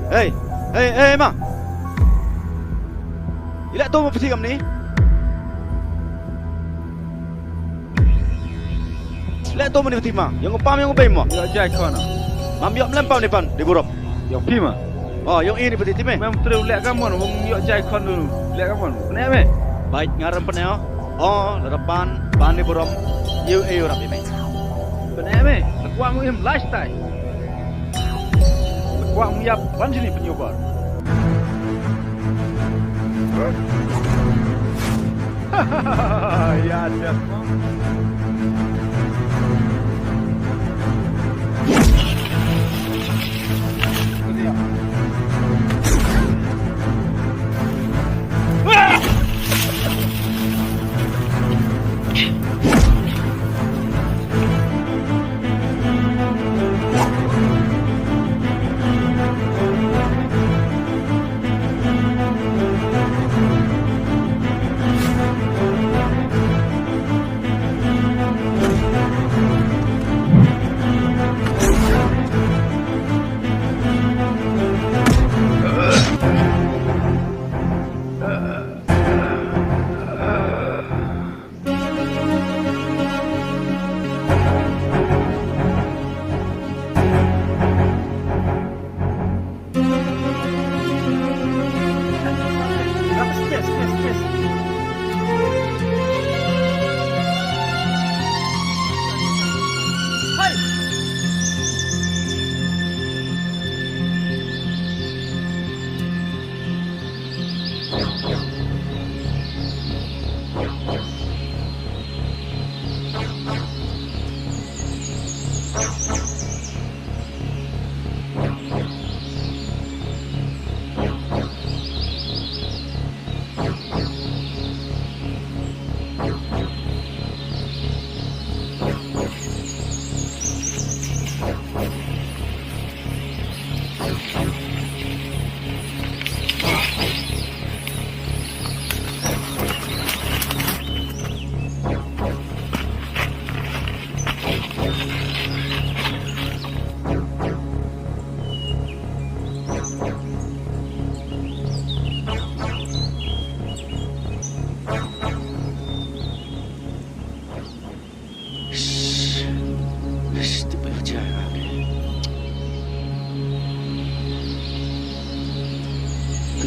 Hei, hei, emang. Ilak tu apa sih kamu ni? Ilak tu mana Fatima? Yang upam yang upam mah. Ya jai kau na. Mam yok melempau depan di buruk. Yang pima. Oh, yang ini peti timeh. Mem terus lek kamu na, wong yok jai kau dulu. Lek kamu. Benar me? Baik ngaran peneo. Oh, depan ban di buruk. You rap ini. Benar me? Lekuang mu im lifestyle. Lekuang mu yap ban sini penyobar. Ya dah.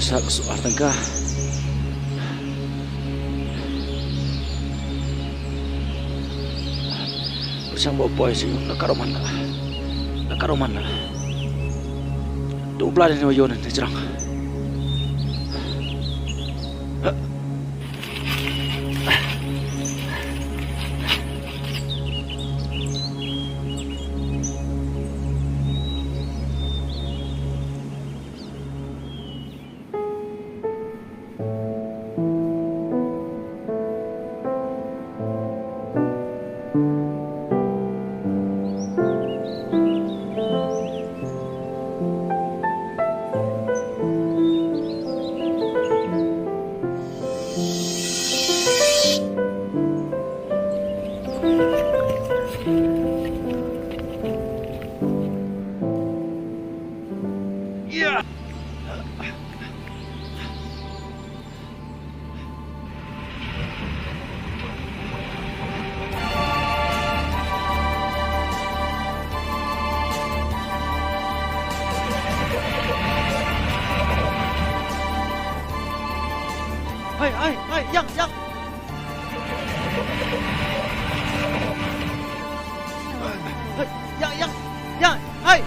Sa kesuar tengkah. Bersama boy sih nakaroman lah. Dua belas ni wajon ni cerang. Hai, yang. Yang, hai.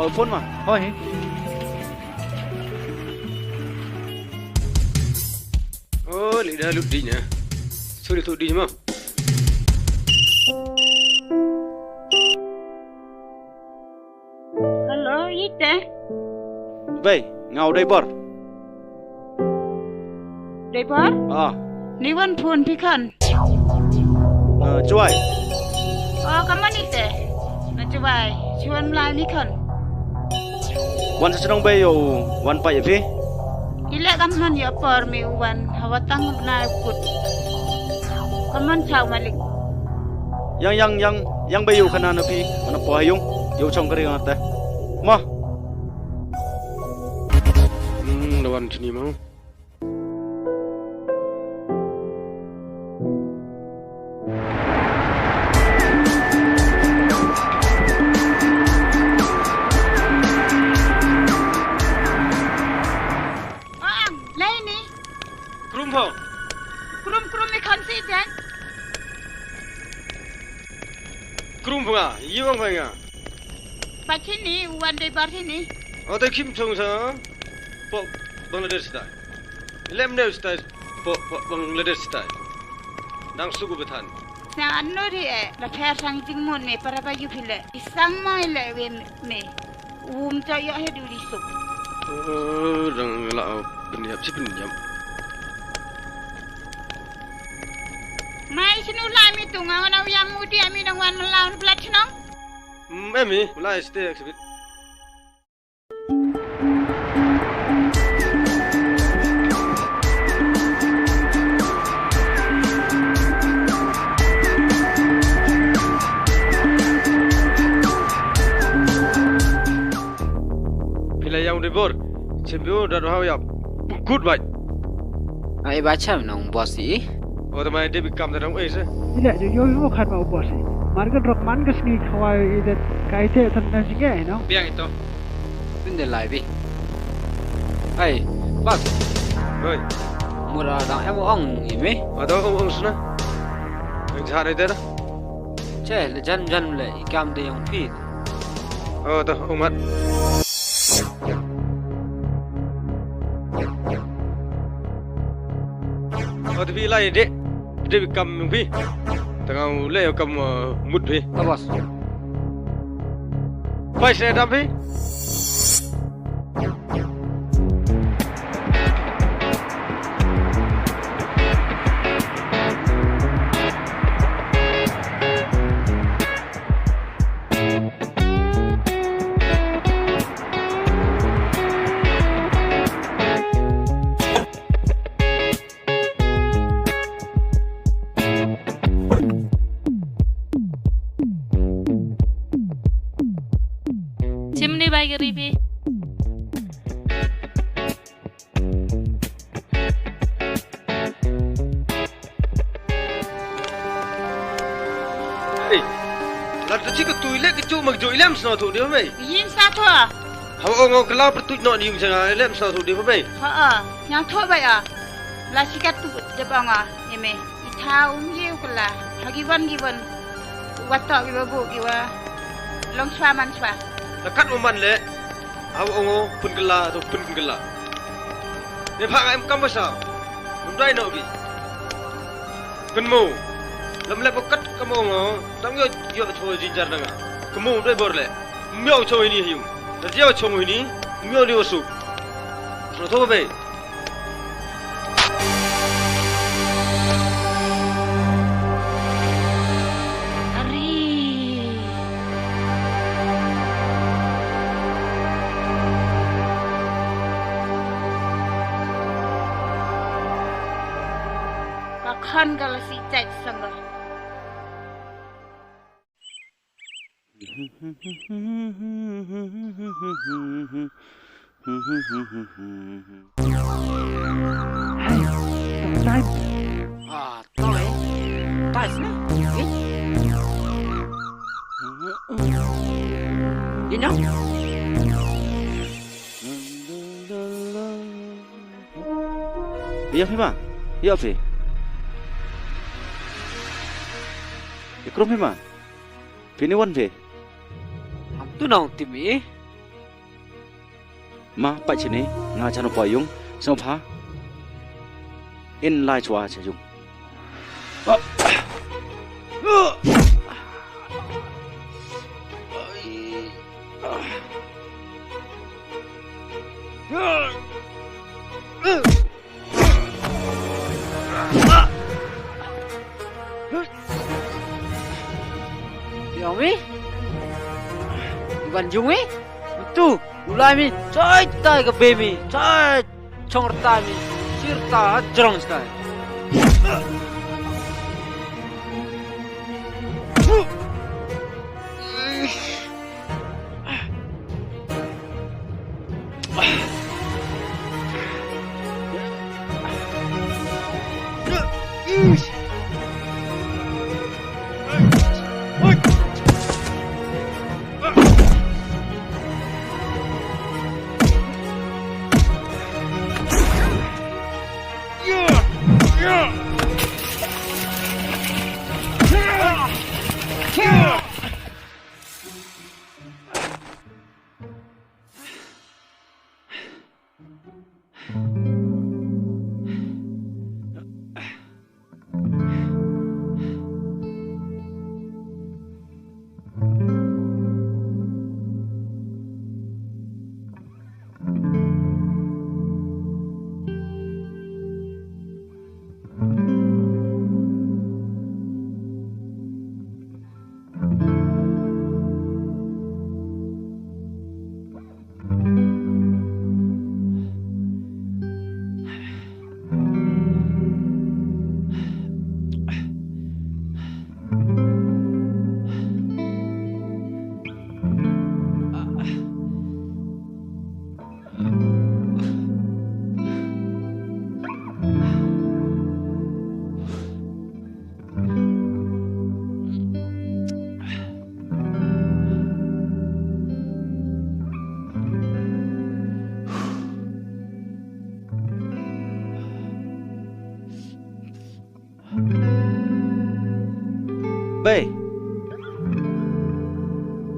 ở phone mà hỏi Lidah lu di nya. Sudah tu di mah. Hello, Ita. vậy ngào đây bor Depor? Ni wan phone pikan. chuai Oh, kamu ni teh. Na cubai, cuan lai ni kan. wan sa sinong bay yo wan pa yapi Ile kaman ya por mi wan hawatang na kut. Kaman chau malik. yang bay yo kana na pi mana po hayong yo chong kari ngata ma Lawan sini mau. Krum mi kan si dan. Krum bunga, iya bang bunga. Baca ni wan depor sini. Oh, tak kim cong sa. Po Bangladesh style. Lem ne style. Po Bangladesh style. Nang suku betan. Sang anu dia, la fair sang jingmon me para bayu pile. Isang mai le me. Caya hedu di sup. Dang lau penyap si penyap. Mai sinu lai mi tu ngau na yang mudi ami dang wan melawan belat senang. Emi, mulai stay exhibit. Pilih yang dibor, cembu dah doa ya, good bye. Ai baca nong bos sih. Oh, teman dia become dah dong sih. Tidak, yo kan mau bos. Marga Rockman ke sini kawai itu kaite tanpa juga, no? Biang itu. Benda lain. Ai, bos. Oi. Murah dah em ong ini. Ada orang sana. Yang cari dia dah. Ceh, lejan le ikam dia yang pi. Oh, dah umat. Oh, tapi lain dek. Dia become yang pi. Tengah le kamu mut pi. Bos. Pai saya dah pi. Chimney bagi ribi. Hey, lalu jika toilet kecil magjo ilham sana tu dia mai. Yin satu. Hawa orang kelap pertut nak ni macam ilham sana tu dia mai. Yang tu bayar. La sikat tu jebanga eme. Itau miu kala. Hagiwan giwan. Watak giwa bu giwa. Long swa man swa. Lekat moman le. Hawa orang pun kelak atau pun kelak. Dia pak em kam besar. Mundai nak bi. Kenmu. Lam le pokat kamu orang. Tang yo choy jinjar danga. Kamu dai bor le. Miao choy ni hiu. Dah dia choy ni. Miao dia su. Sudah tahu be. Kan kalau si cek sangga. Hai, time. Toi. Tai sini. You know? iya Fima iya Fi ikrom Fima Fini wan Fi Tu nong timi. ma pai chini nga chanu payung sang pha in lai chwa cha yung Yang mi? Iwan jung mi? Tu, ulai mi, cai tai ke bemi, cai chong tai mi, sirta jrong tai.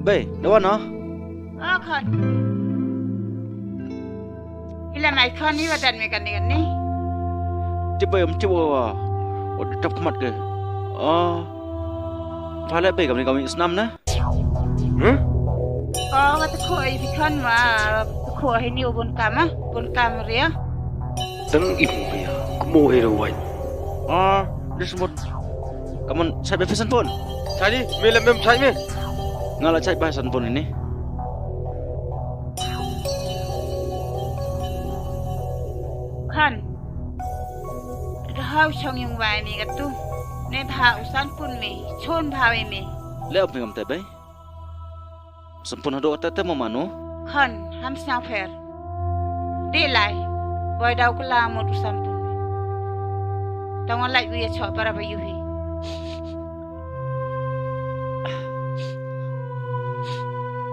Bay, đâu anh nó? Khon. Ila mai khon ni wadan me kan ni. Coba, udah cap kemat ke? Pala bay kami kami senam na? Kata koi khon ma, koi ni ubun kam ria. Teng ibu ya, kemo hero wai. Dia sebut, kamu saya bepesan pun. Tadi, melam saya me. Ngalah cai bahasan pun ini. Kan, dah chong yung wai mi kat tu. Ne bha usan pun me, chon bha me. Lep ngam teh bay. Sempurna doa teh mau manu? Kan, ham sang fair. Dia lai, boy dau kala mod usan pun. Tangan lai buya chok para bayu hi.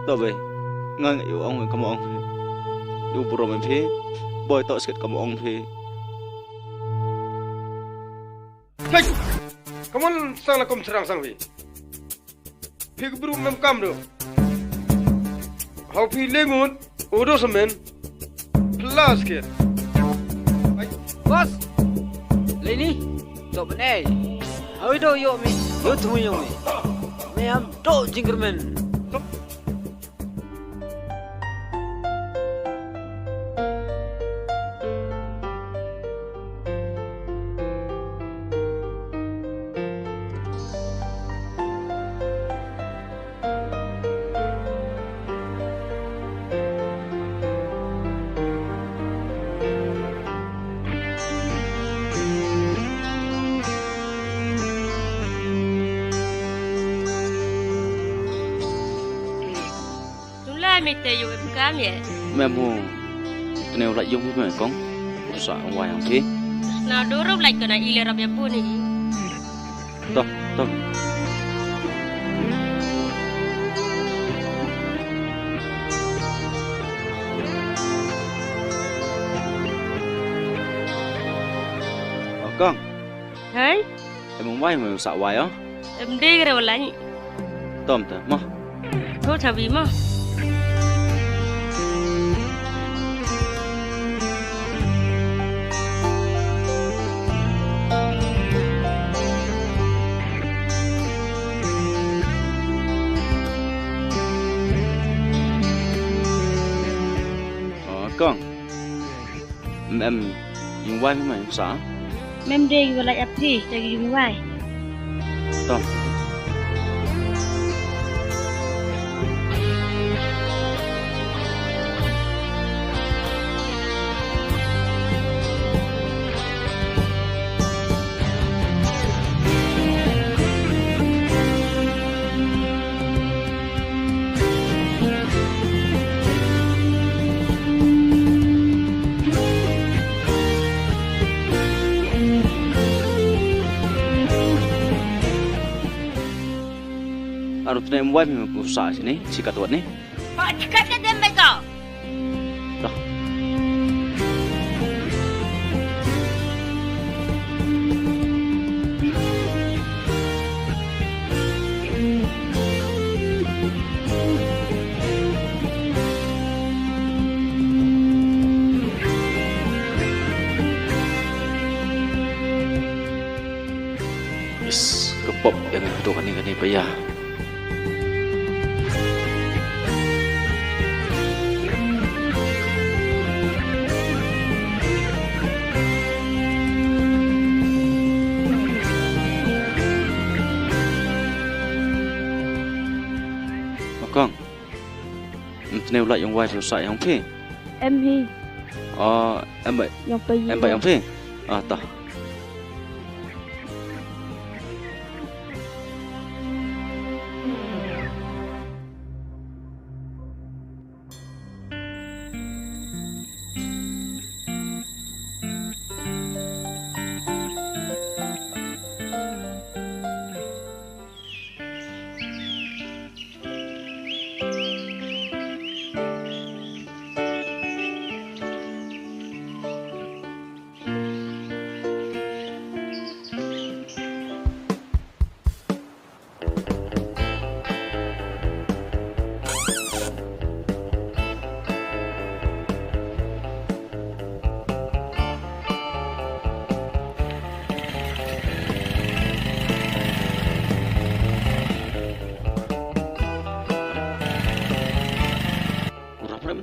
Đó vậy, ngang yêu ông kamu ông phi, yêu bùrọ̀ mình phi, boy tao sẽ kamu ông phi. Hey, kamu sang lakum serang sang phi. Phi buru mem kam do. How phi lengun, odo semen, plus ke. Bos, lini, tu benar. Awi do yo mi, yo tu yo mi. Me am do jingerman. Mẹ mua, nếu lại dùng với mẹ con, sợ ngoài hàng phi. Nào đố rốc lại cái này ile rập ya pun ni. Toh. Con. Hey? Em muốn vay mà sợ vay á? Em đi cái rồi lại. Tôm tờ, mo. Thôi chả vì mà. em dùng vai với mày xã Mem dei wala apri tagi yung wai. to Anu tu nem wife memang usaha sini, si katuan ni. Pak cakap dia dem kau. Dah. Yes, kepop yang itu kan ni payah. Con nêu lại dòng quay rồi sai không phê Em hi em vậy yang pai. em vậy không phê tao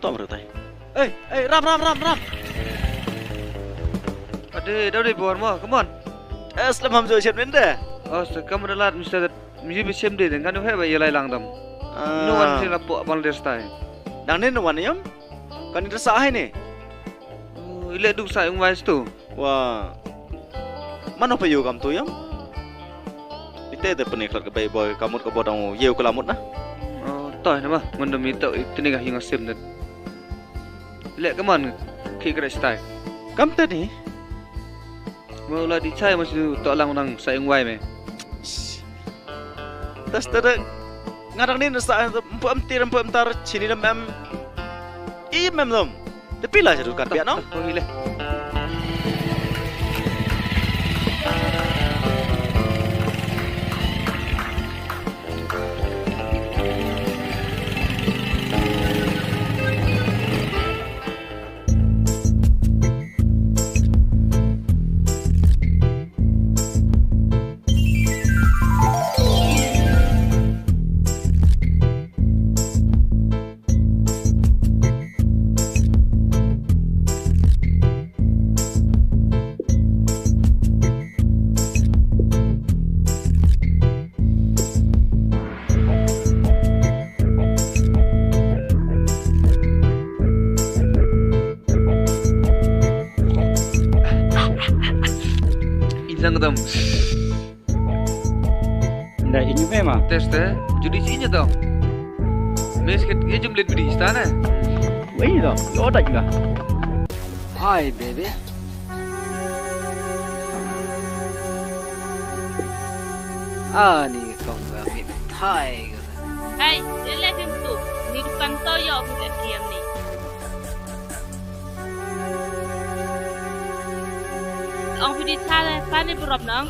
Tao mà tay. Ê, ram. Ade, dah deh buat mah, come on. Selamat ham rồi chuyện đến đây. Oh, sekarang adalah Mr. Mesti bersem deh, dengan tu hebat ia lai lang dam. No one sila buat Bangladesh style. Đang nên no one yam. Kan itu sah ni. Ile duk sa yung wise tu. Wah. Mana pa yo kam tu yam? Ite te peniklat ke bayi boy kamut ke bodang yeu ke lamut nah. Oh, toh nama, ngandam itu ni kah yang sem dah. Ile come on, kira style. Kam tadi. Mula dicai masih tak lang sa yung wise me. Tas tada ngarang ni nasa empam tar sini nam em. Mem dom. Tapi lah jadi kan biar no. Oh, ile. Lang dam. Dah ini memang. Test judi sini tau. Mes ket ye jumlet bidi istana. Wih dah, lo dah juga. Hi baby. Ni kau ngambil Thai ke? Hai, ele film tu. Ni bukan toyo aku diam ni. Ông phải đi xa lên, phải đi bụi nóng.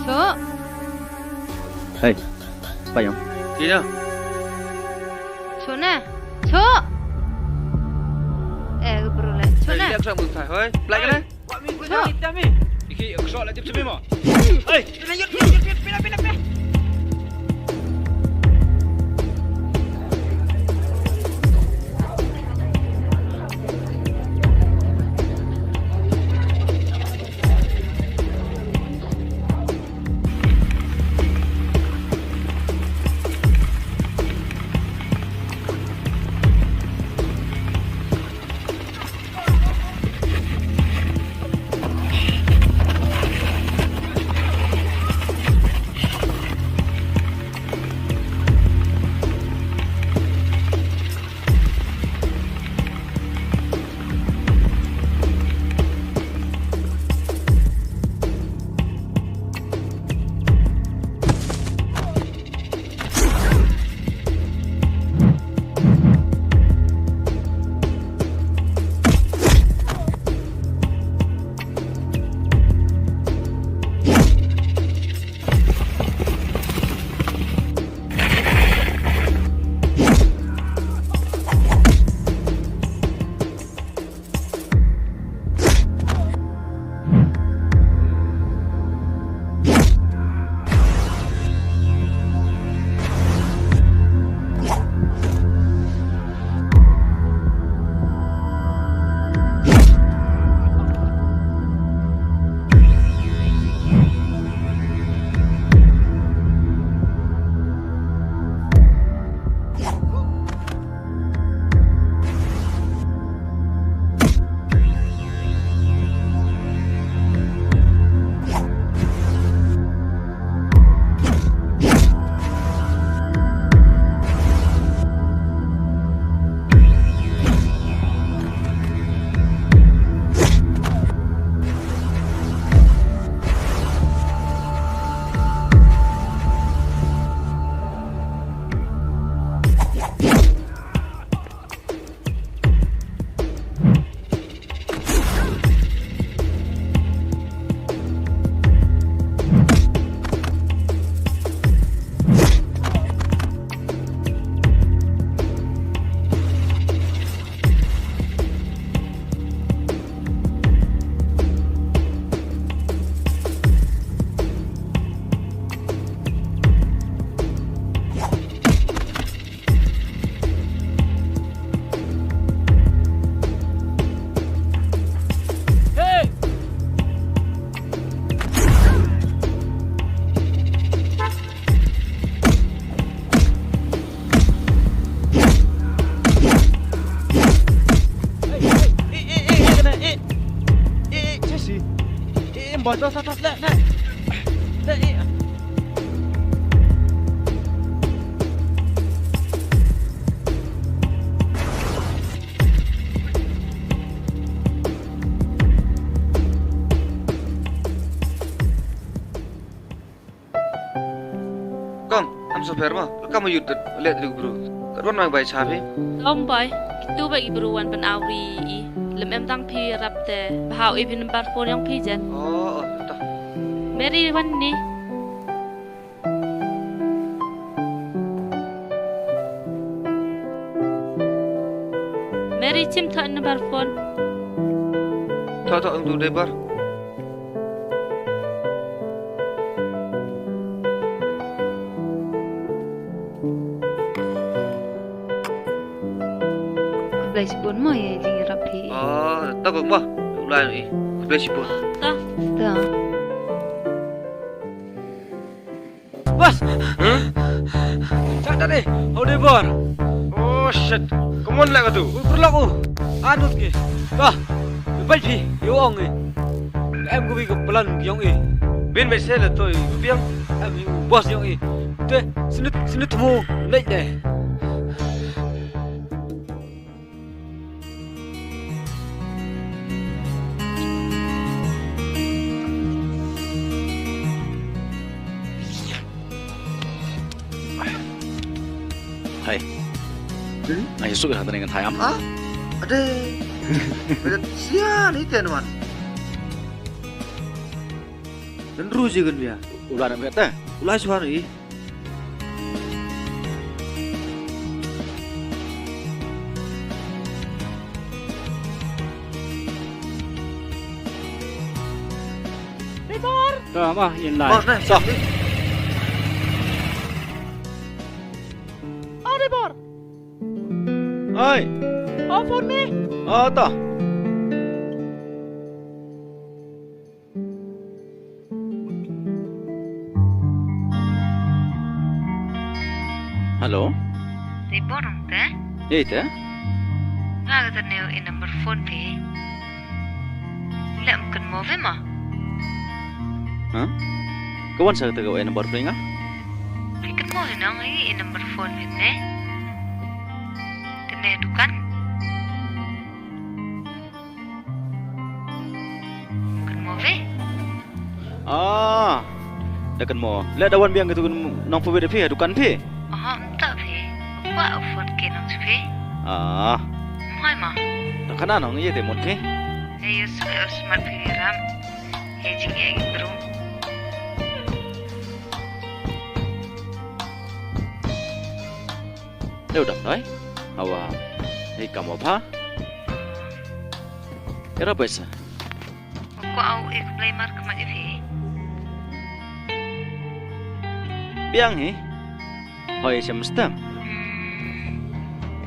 Số. Hey, bay không? Gì đâu? Số nè. Số. Bro lah. Số nè. Lihat sang buka, hoi. Play kan? Số. Iki aku soal aja sebelum. Hey, Pindah. bos tos lek. Lek. Kong, am sofer mah. Kamu yudut lihat dulu bro. Kadwan mang bai chapi. Om boy, itu bagi beruan pen awri i. Lem em tang pi rap te. Bahau i pin bar phone yang pi jan. Oh, tah. Mary wan ni. Mary chim thon bar phone. Tah untuk debar. Belas pun mah ya jing rapi. Oh, tah kong mah. Ulai ni. Belas pun. Ta. Dah. Bos. Cak dah deh. How de bor. Oh shit. Kemon lah kau tu. Perlaku. Anut ke. Tah. Bal pi. Yo ong ni. Em ko bi ko pelan yong e. Bin mesel lah tu. Biang. Em bos yong e. Tu sinut mu lek deh. Hai. Ai suka hatan dengan thai am. Ah? Ada. Berat sia ni teman. Dan ruji kan dia. Ulah nak kata. Ulai suara ni. Dah mah yang lain. Bos dah. So. Ada bor. Hai. Phone ni. Oh, tah. Halo. Di borong teh. Ye teh. Ngaga terneu in number phone pe. Lek mungkin mau ve mah. Hah? Kawan saya kata kau nombor ring ah? Ikan mau nang in number phone ve ne. Tene dukan. Mungkin mau ve. Ah. Dah kan mo. Lihat dawan biang gitu nong pubede pi dukan pi. Oh, tak ve. Apa phone ke nang ve? Ah. Mai mah. Tak kena nong ye deh mon pi. Ayo smart pe ram. Jing ye bro. Leo dah dah. Awa. Hei kamu apa? Kira apa sah? Ko au ek play mark ma ve. Biang he. Hoi semesta.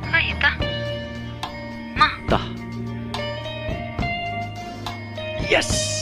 Hai ta. Mah. Dah. Yes.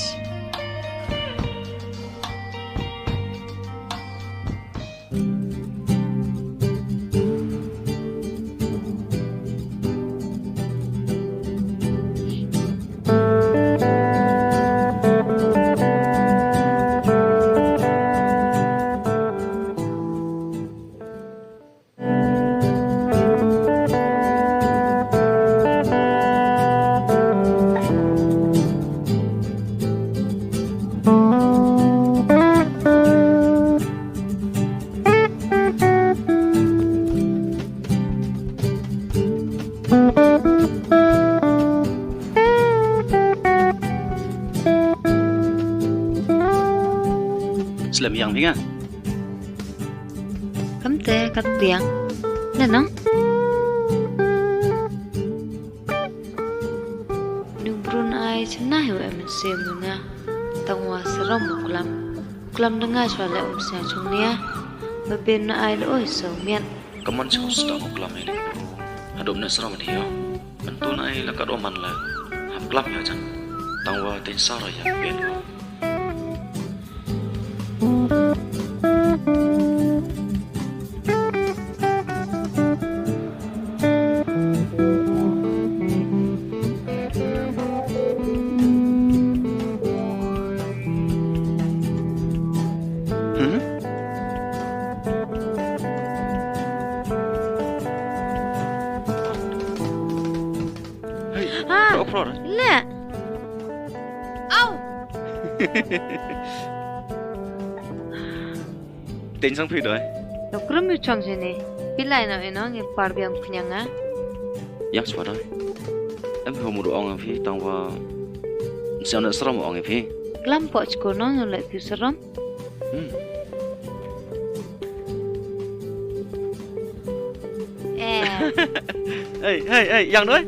Selam yang ni kan? Kam te kat tiang. Nè nó. Nung brun ai chana hiểu em xem luôn nha. Tông hoa srom một lam dengar suara umsnya chung nia. Babin ai loi so mian. Kaman sih kau sedang mengkelam ini. Adom nasram dia. Bentun ai lakat oman lah. Hamkelam ya jan. Tangwa tin sara yang ben. Ha. Pro. Le. Au. Tên sang phi rồi. Lo krum yu chong sini. Pilai na eno ngi par biang pnyanga. Yak swa rồi. Em không muốn ông phi tang wa sao nó sram ông phi. Klam po chko no ngi le pi seram. Eh. Hey, yang đấy.